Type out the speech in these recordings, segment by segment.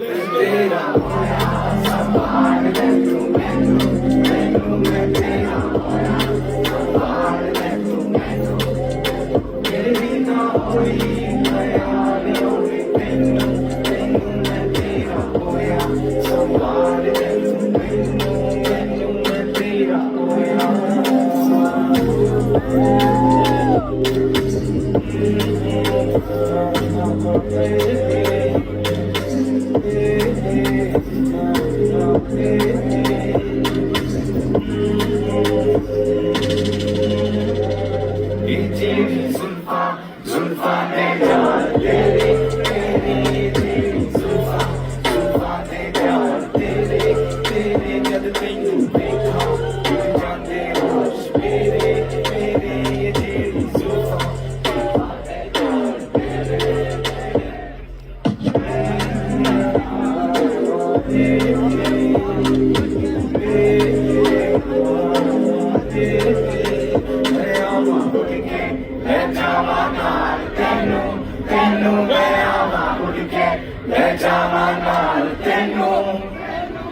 तेरा होया संभाल ले तू मैनू मैनू मैं तेरा होया संभाल ले तू मैनू मेरी ना होई ख्याल होवे तैनू तैनू मैं तेरा होया संभाल ले तू मैनू मैनू मैं तेरा होया जुल्फा जुल्फा ने जान तेरे तेरे तेरी जुल्फा जुल्फा ने जान तेरे तेरे जद तैनू देखा गिर जांदे होश मेरे मेरे ये तेरी जुल्फा जुल्फा ने जान तेरे ਤੈਨੂੰ ਮੈਂ ਆਵਾਂ ਉੱਡ ਕੇ ਲੈ ਜਾਵਾਂ ਨਾਲ ਤੈਨੂੰ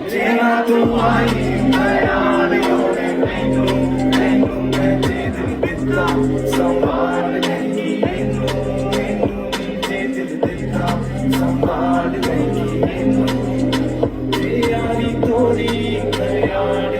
ਜਿਵੇਂ ਤੂੰ ਆਈ ਖਿਆਲ ਹੋਵੇ ਮੈਨੂੰ ਤੈਨੂੰ ਮੈਂ ਦੇ ਦਿਲ ਦਿੱਤਾ ਸੰਭਾਲ ਨਹੀਂ ਮੈਨੂੰ ਮੈਨੂੰ ਦੇ ਦਿਲ ਦਿੱਤਾ ਸੰਭਾਲ ਨਹੀਂ ਮੈਨੂੰ ਯਾਰੀ ਤੋਰੀ ਖਿਆਲ